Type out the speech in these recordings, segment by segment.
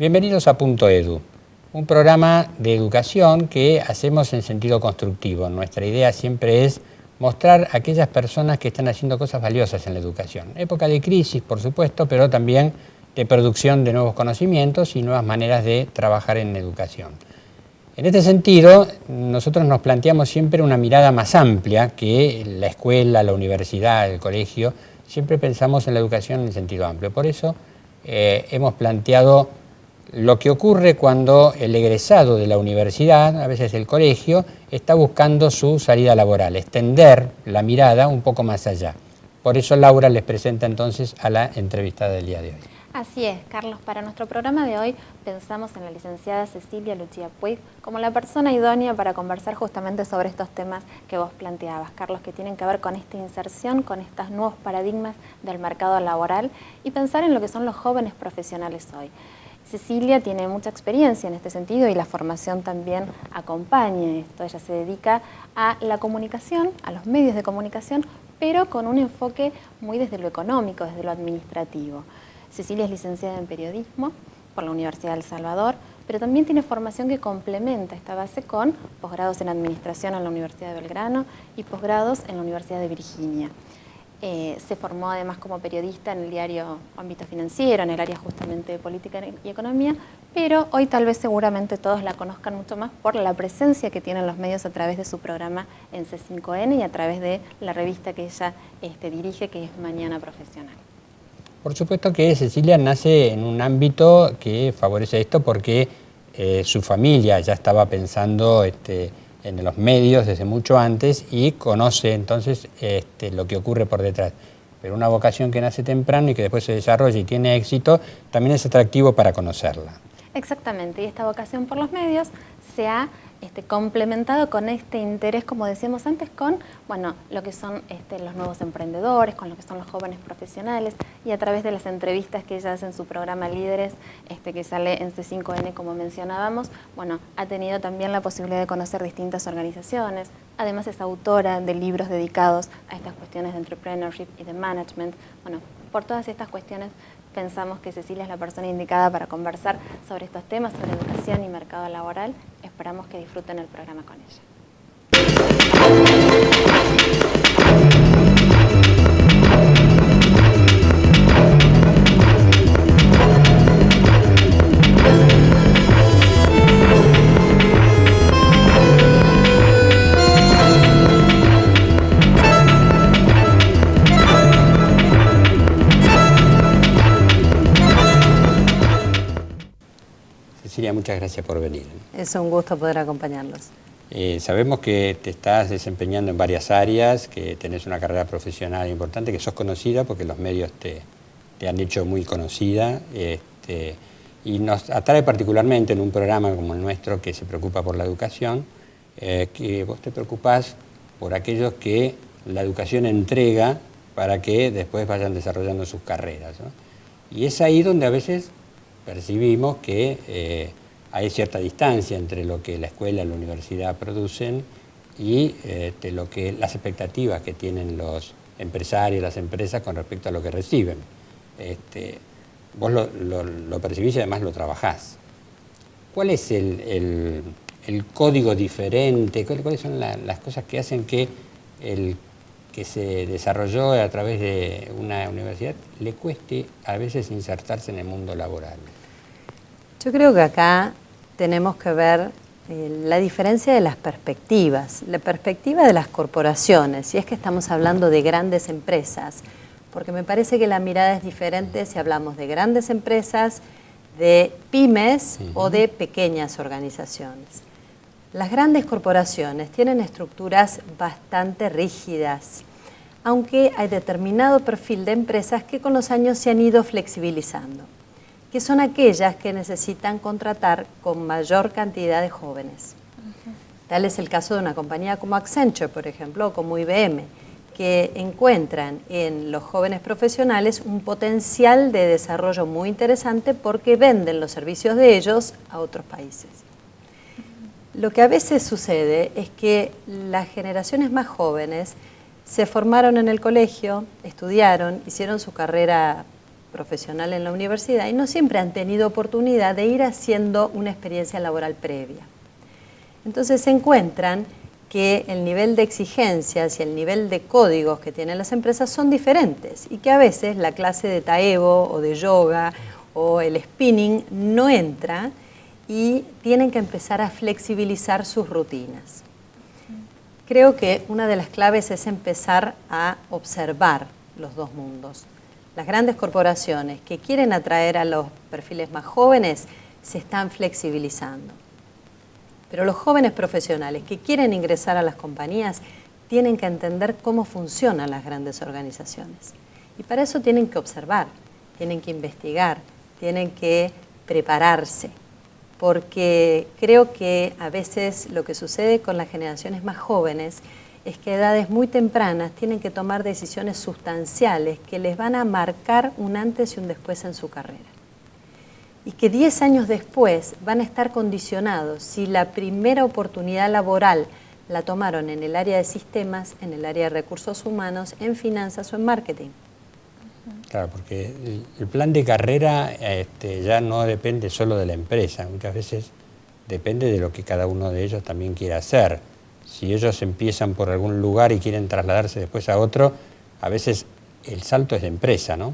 Bienvenidos a Punto Edu, un programa de educación que hacemos en sentido constructivo. Nuestra idea siempre es mostrar a aquellas personas que están haciendo cosas valiosas en la educación. Época de crisis, por supuesto, pero también de producción de nuevos conocimientos y nuevas maneras de trabajar en educación. En este sentido, nosotros nos planteamos siempre una mirada más amplia que la escuela, la universidad, el colegio. Siempre pensamos en la educación en sentido amplio. Por eso hemos planteado lo que ocurre cuando el egresado de la universidad, a veces el colegio, está buscando su salida laboral, extender la mirada un poco más allá. Por eso Laura les presenta entonces a la entrevistada del día de hoy. Así es, Carlos. Para nuestro programa de hoy pensamos en la licenciada Cecilia Lucía Puig como la persona idónea para conversar justamente sobre estos temas que vos planteabas, Carlos, que tienen que ver con esta inserción, con estos nuevos paradigmas del mercado laboral y pensar en lo que son los jóvenes profesionales hoy. Cecilia tiene mucha experiencia en este sentido y la formación también acompaña esto. Ella se dedica a la comunicación, a los medios de comunicación, pero con un enfoque muy desde lo económico, desde lo administrativo. Cecilia es licenciada en periodismo por la Universidad de El Salvador, pero también tiene formación que complementa esta base con posgrados en administración en la Universidad de Belgrano y posgrados en la Universidad de Virginia. Se formó además como periodista en el diario Ámbito Financiero, en el área justamente de política y economía, pero hoy tal vez seguramente todos la conozcan mucho más por la presencia que tienen los medios a través de su programa en C5N y a través de la revista que ella dirige, que es Mañana Profesional. Por supuesto que Cecilia nace en un ámbito que favorece esto porque su familia ya estaba pensando en los medios desde mucho antes y conoce entonces lo que ocurre por detrás. Pero una vocación que nace temprano y que después se desarrolla y tiene éxito, también es atractivo para conocerla. Exactamente, y esta vocación por los medios se ha complementado con este interés, como decíamos antes, con lo que son los nuevos emprendedores, con lo que son los jóvenes profesionales, y a través de las entrevistas que ella hace en su programa Líderes, que sale en C5N, como mencionábamos, ha tenido también la posibilidad de conocer distintas organizaciones. Además es autora de libros dedicados a estas cuestiones de entrepreneurship y de management. Por todas estas cuestiones pensamos que Cecilia es la persona indicada para conversar sobre estos temas, sobre educación y mercado laboral. Esperamos que disfruten el programa con ella. Cecilia, muchas gracias por venir. Es un gusto poder acompañarlos. Sabemos que te estás desempeñando en varias áreas, que tenés una carrera profesional importante, que sos conocida porque los medios te han hecho muy conocida, y nos atrae particularmente en un programa como el nuestro que se preocupa por la educación, que vos te preocupás por aquellos que la educación entrega para que después vayan desarrollando sus carreras, ¿no? Y es ahí donde a veces percibimos que hay cierta distancia entre lo que la escuela y la universidad producen y lo que las expectativas que tienen los empresarios, las empresas con respecto a lo que reciben. Vos lo percibís y además lo trabajás. ¿Cuál es el código diferente? ¿Cuáles son las cosas que hacen que el que se desarrolló a través de una universidad le cueste a veces insertarse en el mundo laboral? Yo creo que acá tenemos que ver la diferencia de las perspectivas, la perspectiva de las corporaciones, y es que estamos hablando de grandes empresas, porque me parece que la mirada es diferente si hablamos de grandes empresas, de pymes o de pequeñas organizaciones. Las grandes corporaciones tienen estructuras bastante rígidas, aunque hay determinado perfil de empresas que con los años se han ido flexibilizando, que son aquellas que necesitan contratar con mayor cantidad de jóvenes. Tal es el caso de una compañía como Accenture, por ejemplo, o como IBM, que encuentran en los jóvenes profesionales un potencial de desarrollo muy interesante porque venden los servicios de ellos a otros países. Lo que a veces sucede es que las generaciones más jóvenes se formaron en el colegio, estudiaron, hicieron su carrera profesional en la universidad y no siempre han tenido oportunidad de ir haciendo una experiencia laboral previa. Entonces se encuentran que el nivel de exigencias y el nivel de códigos que tienen las empresas son diferentes y que a veces la clase de taebo o de yoga o el spinning no entra y tienen que empezar a flexibilizar sus rutinas. Creo que una de las claves es empezar a observar los dos mundos. Las grandes corporaciones que quieren atraer a los perfiles más jóvenes se están flexibilizando. Pero los jóvenes profesionales que quieren ingresar a las compañías tienen que entender cómo funcionan las grandes organizaciones. Y para eso tienen que observar, tienen que investigar, tienen que prepararse. Porque creo que a veces lo que sucede con las generaciones más jóvenes es que a edades muy tempranas tienen que tomar decisiones sustanciales que les van a marcar un antes y un después en su carrera. Y que 10 años después van a estar condicionados si la primera oportunidad laboral la tomaron en el área de sistemas, en el área de recursos humanos, en finanzas o en marketing. Claro, porque el plan de carrera ya no depende solo de la empresa, muchas veces depende de lo que cada uno de ellos también quiera hacer. Si ellos empiezan por algún lugar y quieren trasladarse después a otro, a veces el salto es de empresa, ¿no?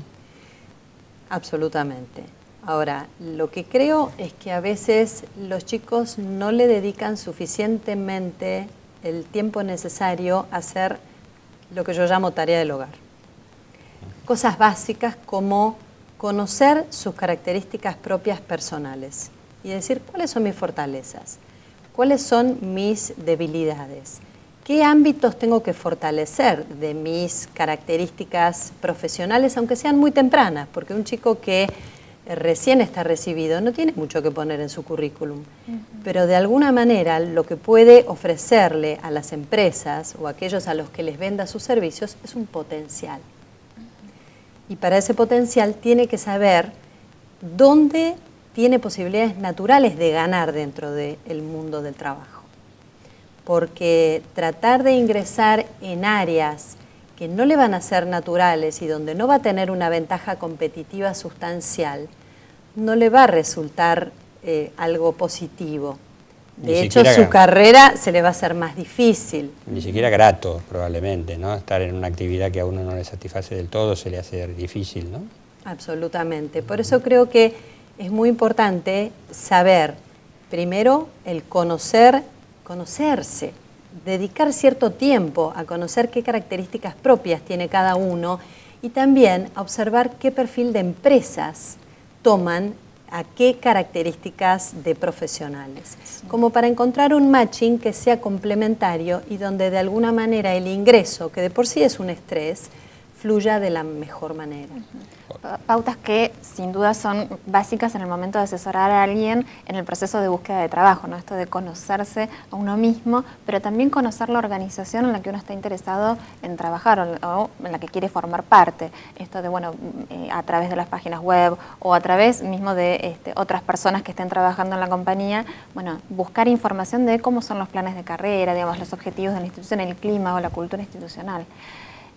Absolutamente. Ahora, lo que creo es que a veces los chicos no le dedican suficientemente el tiempo necesario a hacer lo que yo llamo tarea del hogar. Cosas básicas como conocer sus características propias personales y decir cuáles son mis fortalezas, cuáles son mis debilidades, qué ámbitos tengo que fortalecer de mis características profesionales, aunque sean muy tempranas, porque un chico que recién está recibido no tiene mucho que poner en su currículum, pero de alguna manera lo que puede ofrecerle a las empresas o a aquellos a los que les venda sus servicios es un potencial. Y para ese potencial tiene que saber dónde tiene posibilidades naturales de ganar dentro del mundo del trabajo. Porque tratar de ingresar en áreas que no le van a ser naturales y donde no va a tener una ventaja competitiva sustancial, no le va a resultar algo positivo. De hecho, su carrera se le va a hacer más difícil. Ni siquiera grato, probablemente, ¿no? Estar en una actividad que a uno no le satisface del todo se le hace difícil, ¿no? Absolutamente. Por eso creo que es muy importante saber, primero, el conocerse, dedicar cierto tiempo a conocer qué características propias tiene cada uno y también a observar qué perfil de empresas toman a qué características de profesionales, como para encontrar un matching que sea complementario y donde de alguna manera el ingreso, que de por sí es un estrés, fluya de la mejor manera. Pautas que sin duda son básicas en el momento de asesorar a alguien en el proceso de búsqueda de trabajo, ¿no? Esto de conocerse a uno mismo, pero también conocer la organización en la que uno está interesado en trabajar o en la que quiere formar parte. Esto de, bueno, a través de las páginas web o a través mismo de otras personas que estén trabajando en la compañía, bueno, buscar información de cómo son los planes de carrera, digamos, los objetivos de la institución, el clima o la cultura institucional.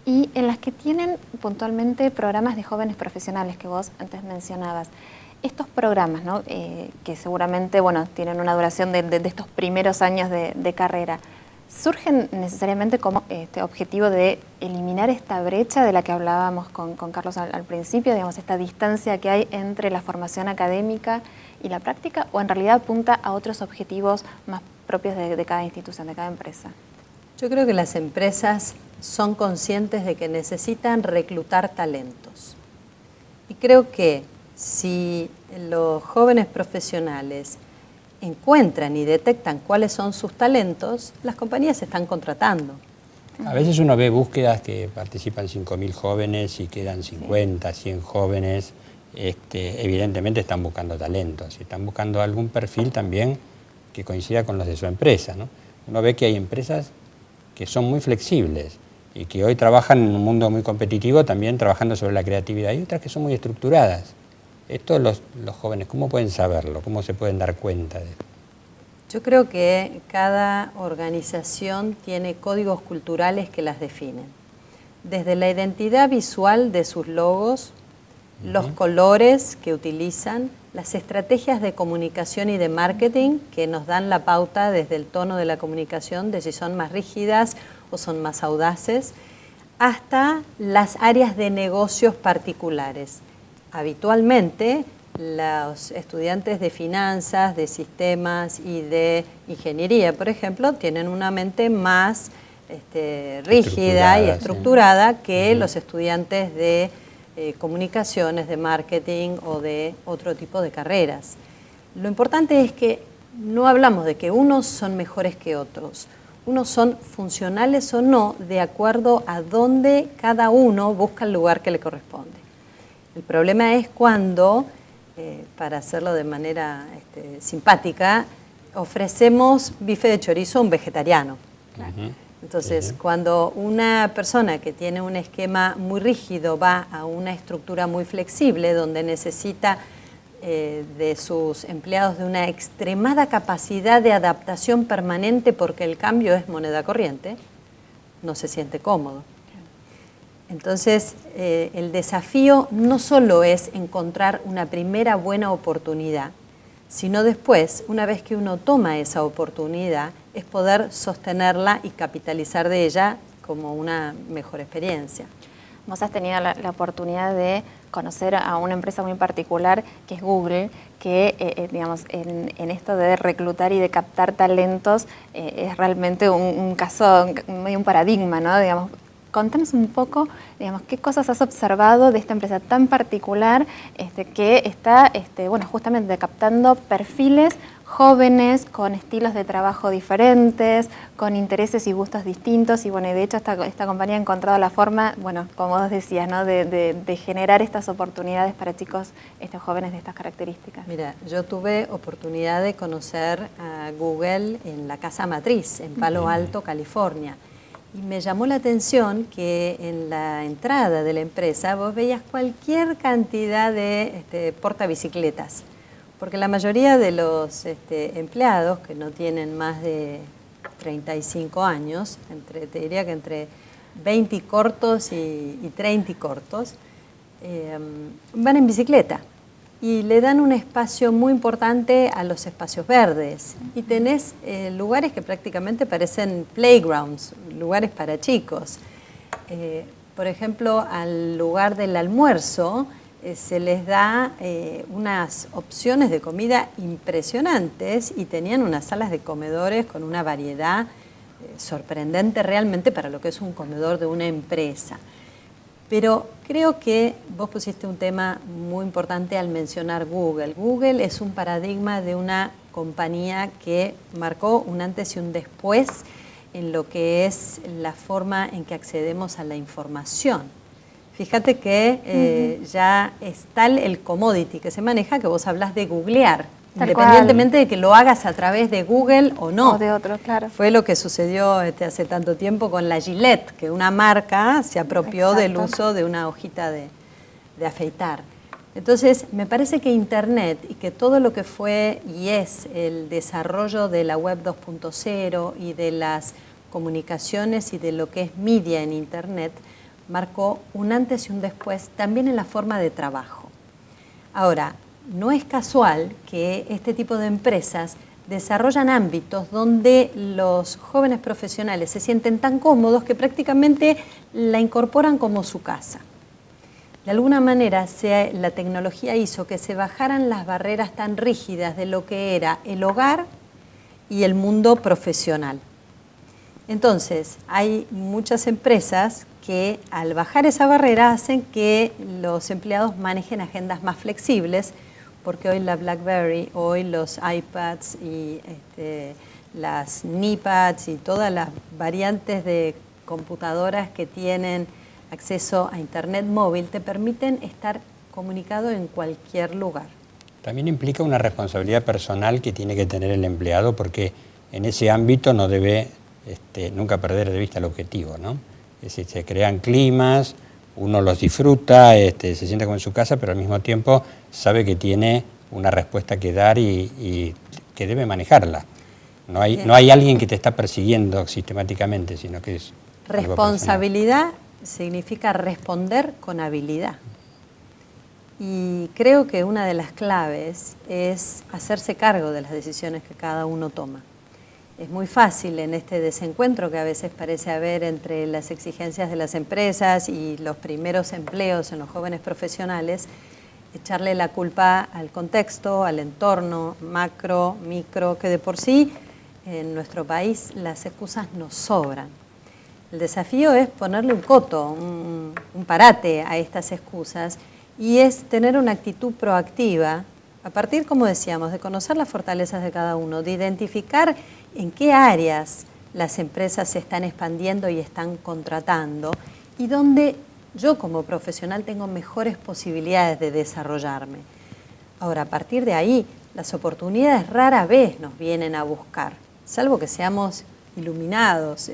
Y en las que tienen puntualmente programas de jóvenes profesionales que vos antes mencionabas. Estos programas, ¿no? Que seguramente bueno, tienen una duración de estos primeros años de carrera, ¿surgen necesariamente como objetivo de eliminar esta brecha de la que hablábamos con Carlos al principio, digamos, esta distancia que hay entre la formación académica y la práctica, o en realidad apunta a otros objetivos más propios de cada institución, de cada empresa? Yo creo que las empresas son conscientes de que necesitan reclutar talentos. Y creo que si los jóvenes profesionales encuentran y detectan cuáles son sus talentos, las compañías se están contratando. A veces uno ve búsquedas que participan 5.000 jóvenes y quedan 50, 100 jóvenes. Evidentemente están buscando talentos y están buscando algún perfil también que coincida con los de su empresa, ¿no? Uno ve que hay empresas que son muy flexibles y que hoy trabajan en un mundo muy competitivo, también trabajando sobre la creatividad. Hay otras que son muy estructuradas. Esto los jóvenes, ¿cómo pueden saberlo? ¿Cómo se pueden dar cuenta de esto? Yo creo que cada organización tiene códigos culturales que las definen. Desde la identidad visual de sus logos, los colores que utilizan, las estrategias de comunicación y de marketing que nos dan la pauta desde el tono de la comunicación de si son más rígidas o son más audaces, hasta las áreas de negocios particulares. Habitualmente, los estudiantes de finanzas, de sistemas y de ingeniería, por ejemplo, tienen una mente más rígida y estructurada que los estudiantes de comunicaciones, de marketing o de otro tipo de carreras. Lo importante es que no hablamos de que unos son mejores que otros. Unos son funcionales o no de acuerdo a dónde cada uno busca el lugar que le corresponde. El problema es cuando, para hacerlo de manera simpática, ofrecemos bife de chorizo a un vegetariano. Entonces, cuando una persona que tiene un esquema muy rígido va a una estructura muy flexible, donde necesita de sus empleados de una extremada capacidad de adaptación permanente porque el cambio es moneda corriente, no se siente cómodo. Entonces, el desafío no solo es encontrar una primera buena oportunidad, sino después, una vez que uno toma esa oportunidad, es poder sostenerla y capitalizar de ella como una mejor experiencia. Vos has tenido la oportunidad de conocer a una empresa muy particular que es Google, que digamos, en esto de reclutar y de captar talentos es realmente un caso, medio un paradigma, ¿no? Digamos, contanos un poco, digamos, qué cosas has observado de esta empresa tan particular que está, bueno, justamente captando perfiles jóvenes, con estilos de trabajo diferentes, con intereses y gustos distintos, y bueno, y de hecho esta compañía ha encontrado la forma, bueno, como vos decías, ¿no? de generar estas oportunidades para chicos jóvenes de estas características. Mira, yo tuve oportunidad de conocer a Google en la casa matriz, en Palo Alto, California, y me llamó la atención que en la entrada de la empresa vos veías cualquier cantidad de portabicicletas, porque la mayoría de los empleados que no tienen más de 35 años, te diría que entre 20 y cortos y 30 y cortos, van en bicicleta y le dan un espacio muy importante a los espacios verdes. Y tenés lugares que prácticamente parecen playgrounds, lugares para chicos. Por ejemplo, al lugar del almuerzo, se les da unas opciones de comida impresionantes y tenían unas salas de comedores con una variedad sorprendente realmente para lo que es un comedor de una empresa. Pero creo que vos pusiste un tema muy importante al mencionar Google. Google es un paradigma de una compañía que marcó un antes y un después en lo que es la forma en que accedemos a la información. Fíjate que ya es tal el commodity que se maneja que vos hablas de googlear, independientemente de que lo hagas a través de Google o no. O de otro, claro. Fue lo que sucedió hace tanto tiempo con la Gillette, que una marca se apropió del uso de una hojita de afeitar. Entonces, me parece que Internet y que todo lo que fue y es el desarrollo de la web 2.0 y de las comunicaciones y de lo que es media en Internet, marcó un antes y un después también en la forma de trabajo. Ahora, no es casual que este tipo de empresas desarrollan ámbitos donde los jóvenes profesionales se sienten tan cómodos que prácticamente la incorporan como su casa. De alguna manera, la tecnología hizo que se bajaran las barreras tan rígidas de lo que era el hogar y el mundo profesional. Entonces, hay muchas empresas que al bajar esa barrera hacen que los empleados manejen agendas más flexibles, porque hoy la BlackBerry, hoy los iPads y las NePads y todas las variantes de computadoras que tienen acceso a Internet móvil te permiten estar comunicado en cualquier lugar. También implica una responsabilidad personal que tiene que tener el empleado, porque en ese ámbito no debe nunca perder de vista el objetivo, ¿no? Es decir, se crean climas, uno los disfruta, se siente como en su casa, pero al mismo tiempo sabe que tiene una respuesta que dar y que debe manejarla. No hay alguien que te está persiguiendo sistemáticamente, sino que es responsabilidad significa responder con habilidad. Y creo que una de las claves es hacerse cargo de las decisiones que cada uno toma. Es muy fácil en este desencuentro que a veces parece haber entre las exigencias de las empresas y los primeros empleos en los jóvenes profesionales, echarle la culpa al contexto, al entorno, macro, micro, que de por sí en nuestro país las excusas nos sobran. El desafío es ponerle un coto, un parate a estas excusas, y es tener una actitud proactiva, a partir, como decíamos, de conocer las fortalezas de cada uno, de identificar en qué áreas las empresas se están expandiendo y están contratando, y donde yo como profesional tengo mejores posibilidades de desarrollarme. Ahora, a partir de ahí, las oportunidades rara vez nos vienen a buscar, salvo que seamos iluminados,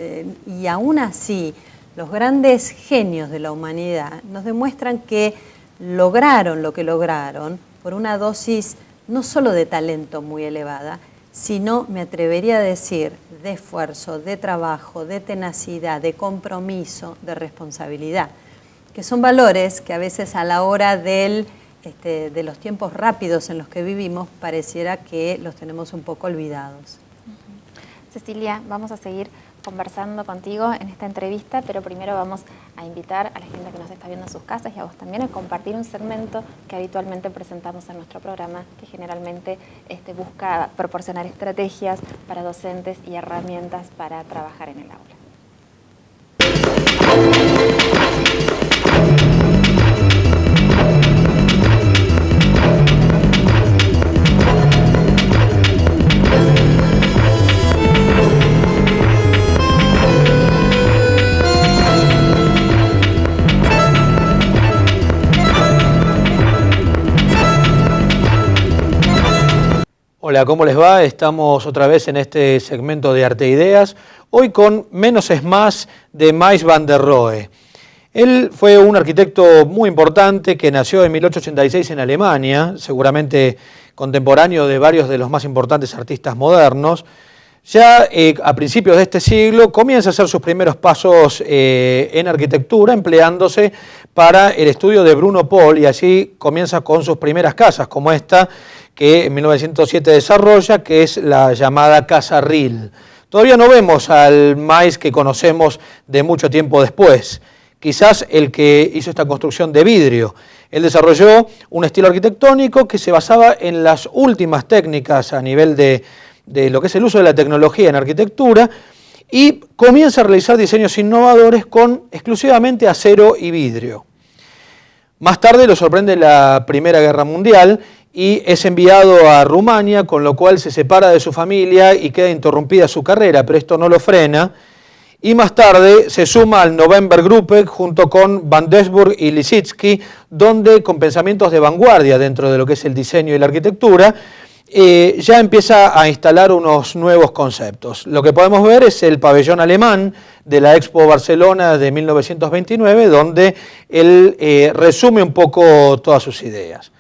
y aún así, los grandes genios de la humanidad nos demuestran que lograron lo que lograron por una dosis no solo de talento muy elevada, sino, me atrevería a decir, de esfuerzo, de trabajo, de tenacidad, de compromiso, de responsabilidad, que son valores que a veces a la hora de los tiempos rápidos en los que vivimos pareciera que los tenemos un poco olvidados. Cecilia, vamos a seguir conversando contigo en esta entrevista, pero primero vamos a invitar a la gente que nos está viendo en sus casas y a vos también a compartir un segmento que habitualmente presentamos en nuestro programa, que generalmente busca proporcionar estrategias para docentes y herramientas para trabajar en el aula. Hola, ¿cómo les va? Estamos otra vez en este segmento de Arte e Ideas, hoy con Menos es Más de Mies van der Rohe. Él fue un arquitecto muy importante que nació en 1886 en Alemania, seguramente contemporáneo de varios de los más importantes artistas modernos. Ya a principios de este siglo comienza a hacer sus primeros pasos en arquitectura, empleándose para el estudio de Bruno Paul, y allí comienza con sus primeras casas, como esta que en 1907 desarrolla, que es la llamada Casa Rill. Todavía no vemos al Mies que conocemos de mucho tiempo después, quizás el que hizo esta construcción de vidrio. Él desarrolló un estilo arquitectónico que se basaba en las últimas técnicas a nivel de lo que es el uso de la tecnología en arquitectura, y comienza a realizar diseños innovadores con exclusivamente acero y vidrio. Más tarde lo sorprende la Primera Guerra Mundial y es enviado a Rumania, con lo cual se separa de su familia y queda interrumpida su carrera, pero esto no lo frena. Y más tarde se suma al November Gruppe junto con Van Doesburg y Lissitzky, donde con pensamientos de vanguardia dentro de lo que es el diseño y la arquitectura, ya empieza a instalar unos nuevos conceptos. Lo que podemos ver es el pabellón alemán de la Expo Barcelona de 1929, donde él resume un poco todas sus ideas.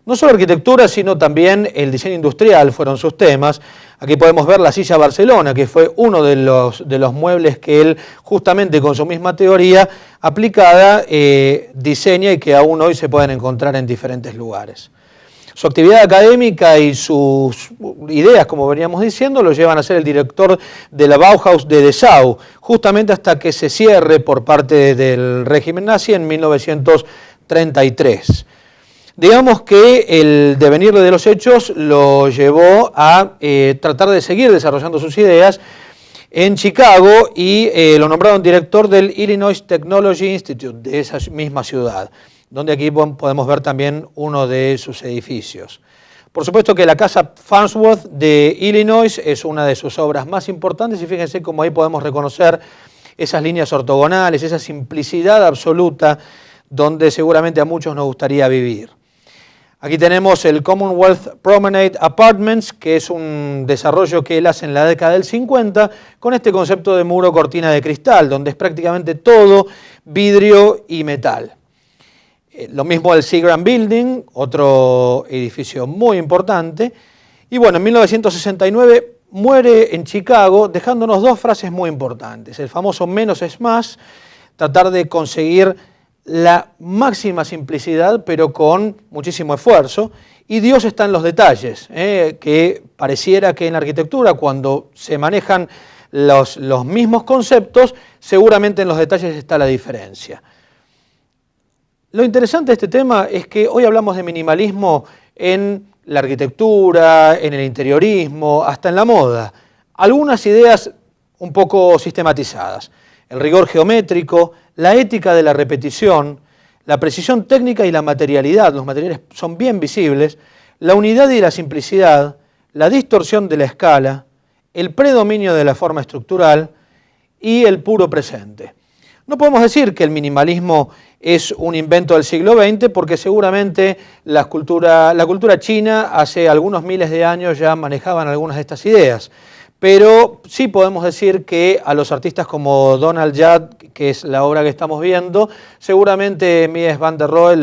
No solo arquitectura, sino también el diseño industrial fueron sus temas. Aquí podemos ver la silla Barcelona, que fue uno de los muebles que él, justamente con su misma teoría aplicada, diseña y que aún hoy se pueden encontrar en diferentes lugares. Su actividad académica y sus ideas, como veníamos diciendo, lo llevan a ser el director de la Bauhaus de Dessau, justamente hasta que se cierre por parte del régimen nazi en 1933. Digamos que el devenir de los hechos lo llevó a tratar de seguir desarrollando sus ideas en Chicago y lo nombraron director del Illinois Technology Institute de esa misma ciudad, donde aquí podemos ver también uno de sus edificios. Por supuesto que la Casa Farnsworth de Illinois es una de sus obras más importantes, y fíjense cómo ahí podemos reconocer esas líneas ortogonales, esa simplicidad absoluta donde seguramente a muchos nos gustaría vivir. Aquí tenemos el Commonwealth Promenade Apartments, que es un desarrollo que él hace en la década del 50 con este concepto de muro cortina de cristal, donde es prácticamente todo vidrio y metal. Lo mismo el Seagram Building, otro edificio muy importante. Y bueno, en 1969 muere en Chicago, dejándonos dos frases muy importantes. El famoso menos es más, tratar de conseguir la máxima simplicidad, pero con muchísimo esfuerzo, y Dios está en los detalles, que pareciera que en la arquitectura, cuando se manejan los mismos conceptos, seguramente en los detalles está la diferencia. Lo interesante de este tema es que hoy hablamos de minimalismo en la arquitectura, en el interiorismo, hasta en la moda. Algunas ideas un poco sistematizadas. El rigor geométrico, la ética de la repetición, la precisión técnica y la materialidad, los materiales son bien visibles, la unidad y la simplicidad, la distorsión de la escala, el predominio de la forma estructural y el puro presente. No podemos decir que el minimalismo es un invento del siglo XX porque seguramente la cultura china hace algunos miles de años ya manejaban algunas de estas ideas. Pero sí podemos decir que a los artistas como Donald Judd, que es la obra que estamos viendo, seguramente Mies van der Rohe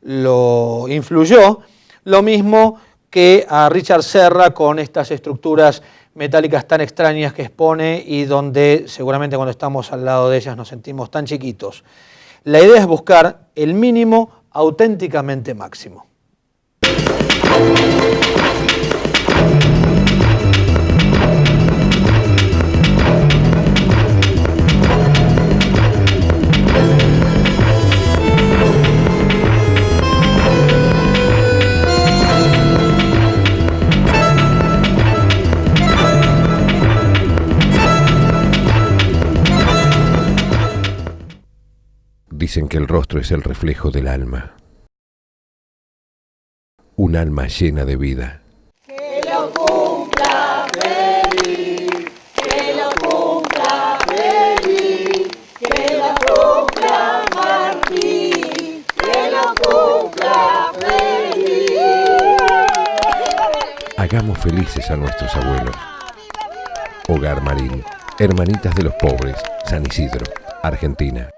lo influyó, lo mismo que a Richard Serra con estas estructuras metálicas tan extrañas que expone y donde seguramente cuando estamos al lado de ellas nos sentimos tan chiquitos. La idea es buscar el mínimo auténticamente máximo. Dicen que el rostro es el reflejo del alma. Un alma llena de vida. Que lo cumpla feliz, que lo cumpla feliz, que lo cumpla Martín, que lo cumpla feliz. Hagamos felices a nuestros abuelos. Hogar Marín, Hermanitas de los Pobres, San Isidro, Argentina.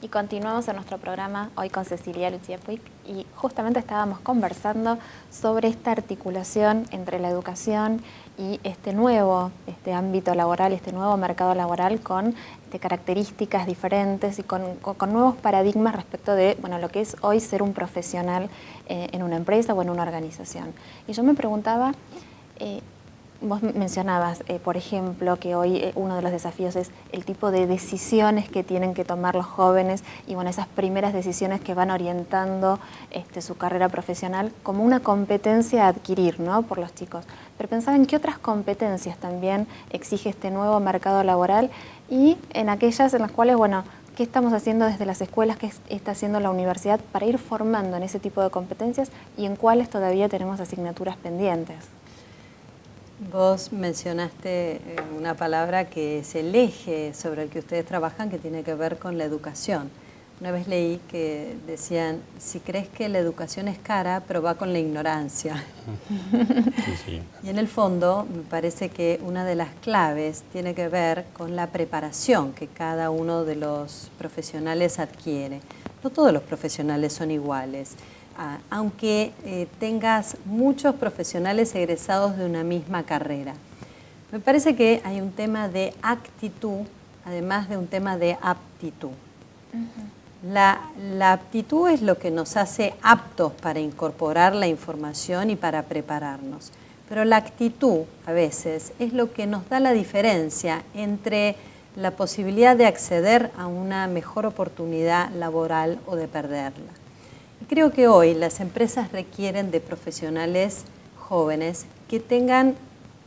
Continuamos en nuestro programa hoy con Cecilia Lucía Puig y justamente estábamos conversando sobre esta articulación entre la educación y este nuevo ámbito laboral, este nuevo mercado laboral con características diferentes y con nuevos paradigmas respecto de lo que es hoy ser un profesional en una empresa o en una organización. Y yo me preguntaba, vos mencionabas, por ejemplo, que hoy uno de los desafíos es el tipo de decisiones que tienen que tomar los jóvenes y esas primeras decisiones que van orientando su carrera profesional como una competencia a adquirir, ¿no?, por los chicos. Pero pensaba en qué otras competencias también exige este nuevo mercado laboral y en aquellas en las cuales, ¿qué estamos haciendo desde las escuelas? ¿Qué está haciendo la universidad para ir formando en ese tipo de competencias y en cuáles todavía tenemos asignaturas pendientes? Vos mencionaste una palabra que es el eje sobre el que ustedes trabajan, que tiene que ver con la educación. Una vez leí que decían, si crees que la educación es cara, probá con la ignorancia. Sí. Y en el fondo, me parece que una de las claves tiene que ver con la preparación que cada uno de los profesionales adquiere. No todos los profesionales son iguales. Aunque tengas muchos profesionales egresados de una misma carrera. Me parece que hay un tema de actitud, además de un tema de aptitud. Uh-huh. La aptitud es lo que nos hace aptos para incorporar la información y para prepararnos. Pero la actitud, a veces, es lo que nos da la diferencia entre la posibilidad de acceder a una mejor oportunidad laboral o de perderla. Creo que hoy las empresas requieren de profesionales jóvenes que tengan,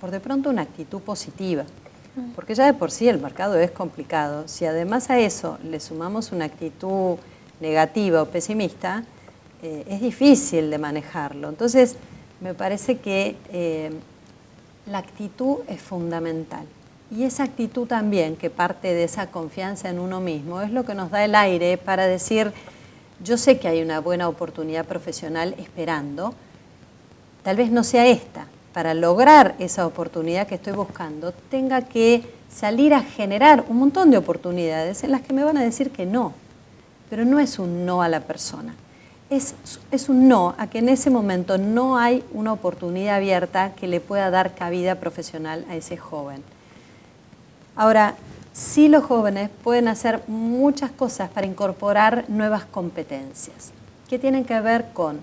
por de pronto, una actitud positiva. Porque ya de por sí el mercado es complicado. Si además a eso le sumamos una actitud negativa o pesimista, es difícil de manejarlo. Entonces, me parece que la actitud es fundamental. Y esa actitud también, que parte de esa confianza en uno mismo, es lo que nos da el aire para decir... Yo sé que hay una buena oportunidad profesional esperando tal vez no sea esta. Para lograr esa oportunidad que estoy buscando, tenga que salir a generar un montón de oportunidades en las que me van a decir que no. Pero no es un no a la persona. Es un no a que en ese momento no hay una oportunidad abierta que le pueda dar cabida profesional a ese joven. Ahora, sí, los jóvenes pueden hacer muchas cosas para incorporar nuevas competencias que tienen que ver con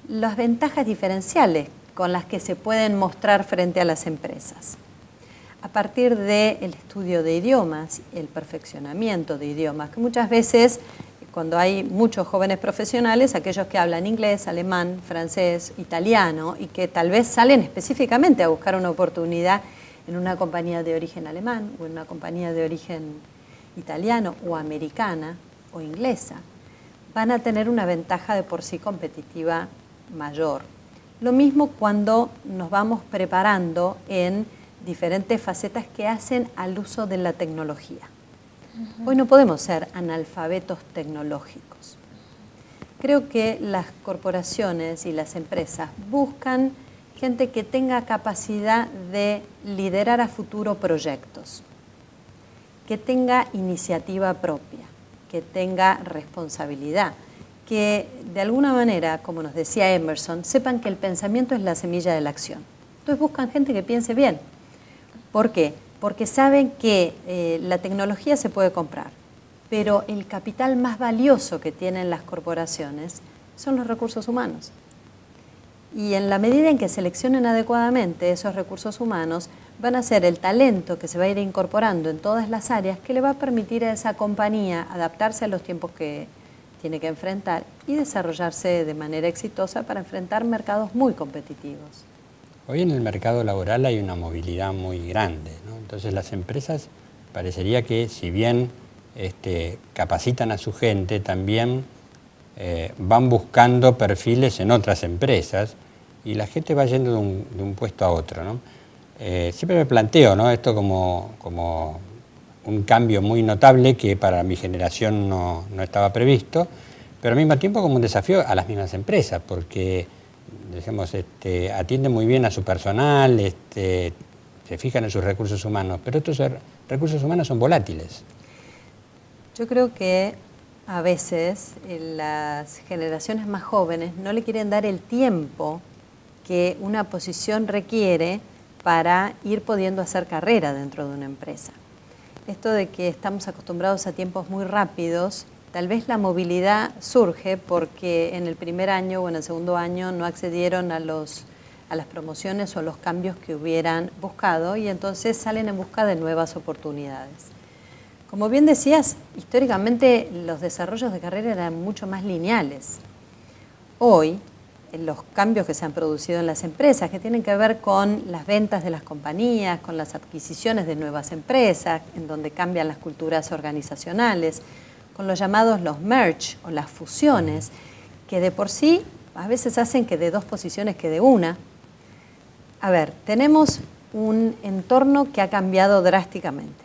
las ventajas diferenciales con las que se pueden mostrar frente a las empresas. A partir del estudio de idiomas, el perfeccionamiento de idiomas, que muchas veces cuando hay muchos jóvenes profesionales, aquellos que hablan inglés, alemán, francés, italiano y que tal vez salen específicamente a buscar una oportunidad en una compañía de origen alemán o en una compañía de origen italiano o americana o inglesa, van a tener una ventaja de por sí competitiva mayor. Lo mismo cuando nos vamos preparando en diferentes facetas que hacen al uso de la tecnología. Hoy no podemos ser analfabetos tecnológicos. Creo que las corporaciones y las empresas buscan gente que tenga capacidad de liderar a futuro proyectos, que tenga iniciativa propia, que tenga responsabilidad, que de alguna manera, como nos decía Emerson, sepan que el pensamiento es la semilla de la acción. Entonces buscan gente que piense bien. ¿Por qué? Porque saben que la tecnología se puede comprar, pero el capital más valioso que tienen las corporaciones son los recursos humanos. Y en la medida en que seleccionen adecuadamente esos recursos humanos, van a ser el talento que se va a ir incorporando en todas las áreas que le va a permitir a esa compañía adaptarse a los tiempos que tiene que enfrentar y desarrollarse de manera exitosa para enfrentar mercados muy competitivos. Hoy en el mercado laboral hay una movilidad muy grande, ¿no? Entonces las empresas parecería que si bien capacitan a su gente, también van buscando perfiles en otras empresas y la gente va yendo de un puesto a otro, ¿no? Siempre me planteo, ¿no?, esto como un cambio muy notable que para mi generación no estaba previsto, pero al mismo tiempo como un desafío a las mismas empresas, porque digamos, atienden muy bien a su personal, se fijan en sus recursos humanos, pero estos recursos humanos son volátiles. Yo creo que a veces las generaciones más jóvenes no le quieren dar el tiempo que una posición requiere para ir pudiendo hacer carrera dentro de una empresa. Esto de que estamos acostumbrados a tiempos muy rápidos, tal vez la movilidad surge porque en el primer año o en el segundo año no accedieron a las promociones o a los cambios que hubieran buscado y entonces salen en busca de nuevas oportunidades. Como bien decías, históricamente los desarrollos de carrera eran mucho más lineales. Hoy, los cambios que se han producido en las empresas, que tienen que ver con las ventas de las compañías, con las adquisiciones de nuevas empresas, en donde cambian las culturas organizacionales, con los llamados los merge o las fusiones, que de por sí a veces hacen que de dos posiciones quede una. A ver, tenemos un entorno que ha cambiado drásticamente.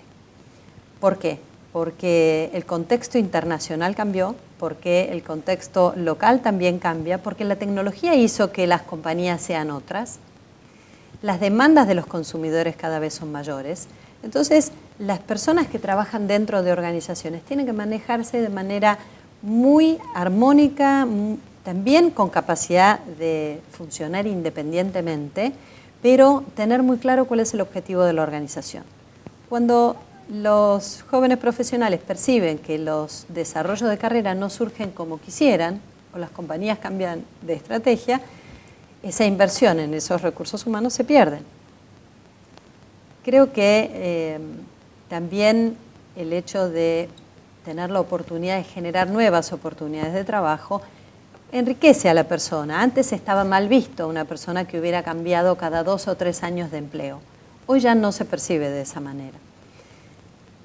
¿Por qué? Porque el contexto internacional cambió, porque el contexto local también cambia, porque la tecnología hizo que las compañías sean otras, las demandas de los consumidores cada vez son mayores. Entonces, las personas que trabajan dentro de organizaciones tienen que manejarse de manera muy armónica, también con capacidad de funcionar independientemente, pero tener muy claro cuál es el objetivo de la organización. Cuando los jóvenes profesionales perciben que los desarrollos de carrera no surgen como quisieran, o las compañías cambian de estrategia, esa inversión en esos recursos humanos se pierde. Creo que también el hecho de tener la oportunidad de generar nuevas oportunidades de trabajo enriquece a la persona. Antes estaba mal visto una persona que hubiera cambiado cada 2 o 3 años de empleo. Hoy ya no se percibe de esa manera.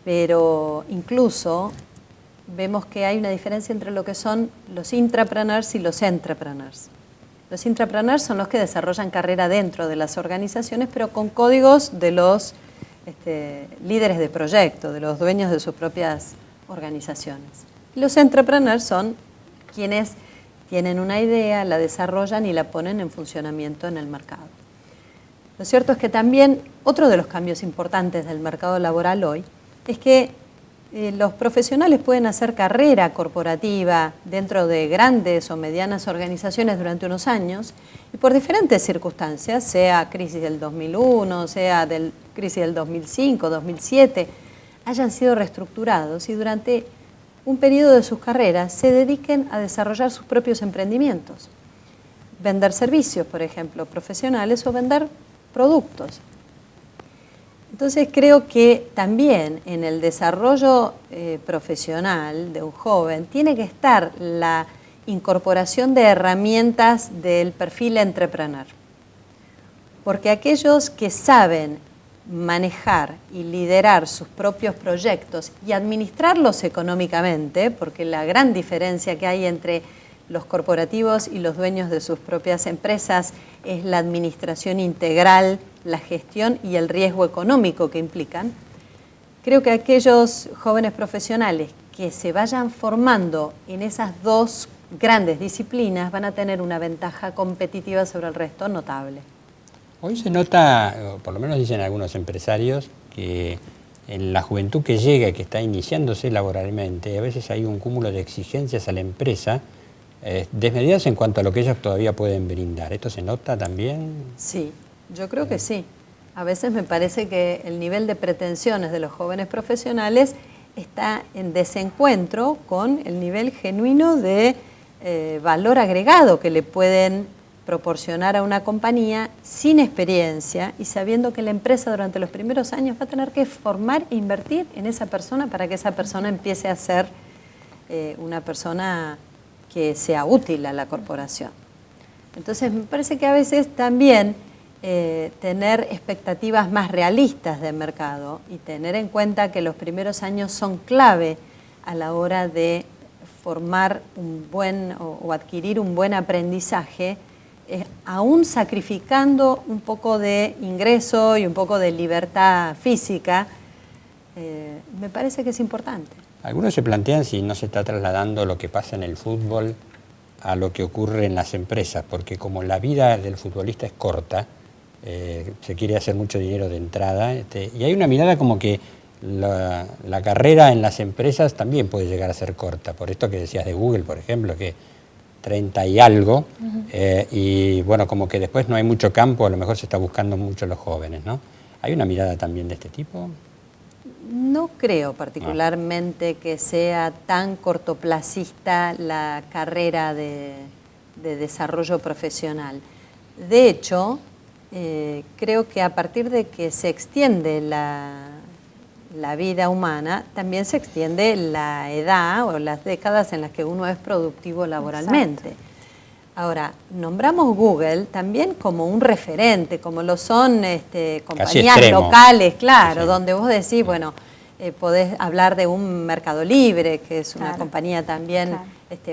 Pero incluso vemos que hay una diferencia entre lo que son los intrapreneurs y los entrepreneurs. Los intrapreneurs son los que desarrollan carrera dentro de las organizaciones, pero con códigos de los líderes de proyecto, de los dueños de sus propias organizaciones. Los entrepreneurs son quienes tienen una idea, la desarrollan y la ponen en funcionamiento en el mercado. Lo cierto es que también otro de los cambios importantes del mercado laboral hoy es que los profesionales pueden hacer carrera corporativa dentro de grandes o medianas organizaciones durante unos años y por diferentes circunstancias, sea crisis del 2001, sea crisis del 2005, 2007, hayan sido reestructurados y durante un periodo de sus carreras se dediquen a desarrollar sus propios emprendimientos. Vender servicios, por ejemplo, profesionales o vender productos. Entonces creo que también en el desarrollo profesional de un joven tiene que estar la incorporación de herramientas del perfil entrepreneur. Porque aquellos que saben manejar y liderar sus propios proyectos y administrarlos económicamente, porque la gran diferencia que hay entre los corporativos y los dueños de sus propias empresas es la administración integral, la gestión y el riesgo económico que implican. Creo que aquellos jóvenes profesionales que se vayan formando en esas dos grandes disciplinas van a tener una ventaja competitiva sobre el resto notable. Hoy se nota, o por lo menos dicen algunos empresarios, que en la juventud que llega y que está iniciándose laboralmente, a veces hay un cúmulo de exigencias a la empresa desmedidas en cuanto a lo que ellos todavía pueden brindar. ¿Esto se nota también? Sí, yo creo que sí. A veces me parece que el nivel de pretensiones de los jóvenes profesionales está en desencuentro con el nivel genuino de valor agregado que le pueden proporcionar a una compañía sin experiencia y sabiendo que la empresa durante los primeros años va a tener que formar e invertir en esa persona para que esa persona empiece a ser una persona que sea útil a la corporación. Entonces me parece que a veces también tener expectativas más realistas de mercado y tener en cuenta que los primeros años son clave a la hora de formar un buen o adquirir un buen aprendizaje, aún sacrificando un poco de ingreso y un poco de libertad física, me parece que es importante. Algunos se plantean si no se está trasladando lo que pasa en el fútbol a lo que ocurre en las empresas, porque como la vida del futbolista es corta, se quiere hacer mucho dinero de entrada, y hay una mirada como que la carrera en las empresas también puede llegar a ser corta, por esto que decías de Google, por ejemplo, que 30 y algo, y bueno, como que después no hay mucho campo, a lo mejor se está buscando mucho los jóvenes, ¿no? ¿Hay una mirada también de este tipo? No creo particularmente que sea tan cortoplacista la carrera de desarrollo profesional. De hecho, creo que a partir de que se extiende la vida humana, también se extiende la edad o las décadas en las que uno es productivo laboralmente. Exacto. Ahora, nombramos Google también como un referente, como lo son compañías locales, claro, sí, donde vos decís, bueno, podés hablar de un Mercado Libre, que es una compañía también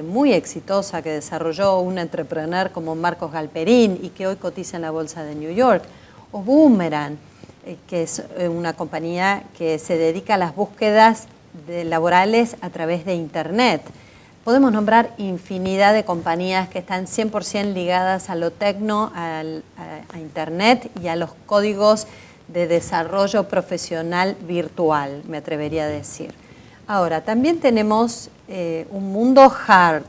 muy exitosa, que desarrolló un entrepreneur como Marcos Galperín y que hoy cotiza en la Bolsa de New York, o Boomerang, que es una compañía que se dedica a las búsquedas laborales a través de Internet. Podemos nombrar infinidad de compañías que están 100% ligadas a lo tecno, a Internet y a los códigos de desarrollo profesional virtual, me atrevería a decir. Ahora, también tenemos un mundo hard,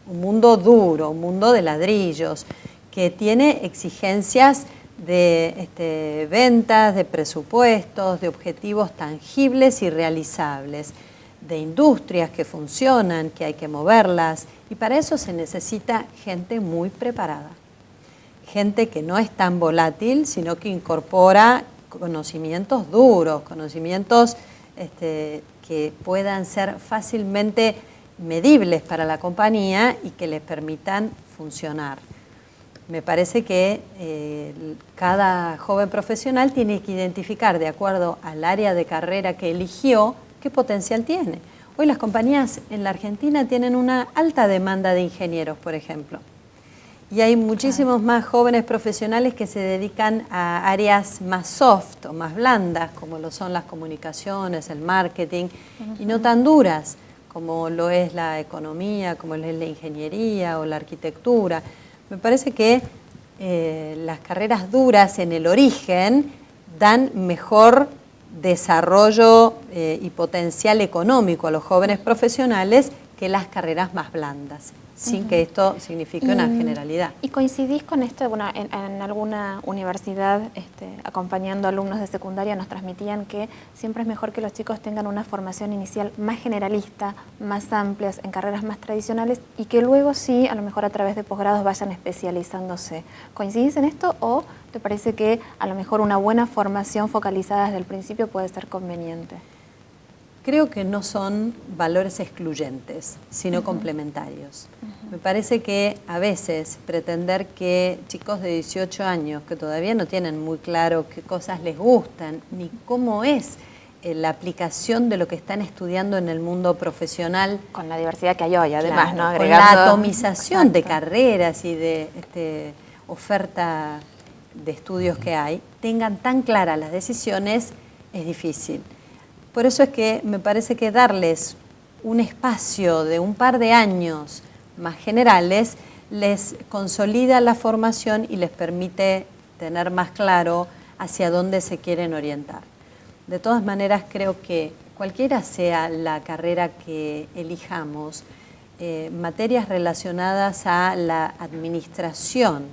un mundo duro, un mundo de ladrillos, que tiene exigencias de ventas, de presupuestos, de objetivos tangibles y realizables, de industrias que funcionan, que hay que moverlas, y para eso se necesita gente muy preparada. Gente que no es tan volátil, sino que incorpora conocimientos duros, conocimientos que puedan ser fácilmente medibles para la compañía y que les permitan funcionar. Me parece que cada joven profesional tiene que identificar, de acuerdo al área de carrera que eligió, qué potencial tiene. Hoy las compañías en la Argentina tienen una alta demanda de ingenieros, por ejemplo. Y hay muchísimos más jóvenes profesionales que se dedican a áreas más soft o más blandas, como lo son las comunicaciones, el marketing, y no tan duras, como lo es la economía, como lo es la ingeniería o la arquitectura. Me parece que las carreras duras en el origen dan mejor desarrollo y potencial económico a los jóvenes profesionales que las carreras más blandas, sin que esto signifique una generalidad. ¿Y coincidís con esto? Bueno, en alguna universidad, acompañando alumnos de secundaria, nos transmitían que siempre es mejor que los chicos tengan una formación inicial más generalista, más amplia, en carreras más tradicionales, y que luego sí, a lo mejor a través de posgrados vayan especializándose. ¿Coincidís en esto o te parece que a lo mejor una buena formación focalizada desde el principio puede ser conveniente? Creo que no son valores excluyentes, sino complementarios. Me parece que a veces pretender que chicos de 18 años, que todavía no tienen muy claro qué cosas les gustan, ni cómo es la aplicación de lo que están estudiando en el mundo profesional. Con la diversidad que hay hoy, además, Claro, ¿no? con Agregando, la atomización de exacto, carreras y de oferta de estudios que hay, tengan tan claras las decisiones, es difícil. Por eso es que me parece que darles un espacio de un par de años más generales les consolida la formación y les permite tener más claro hacia dónde se quieren orientar. De todas maneras, creo que cualquiera sea la carrera que elijamos, materias relacionadas a la administración,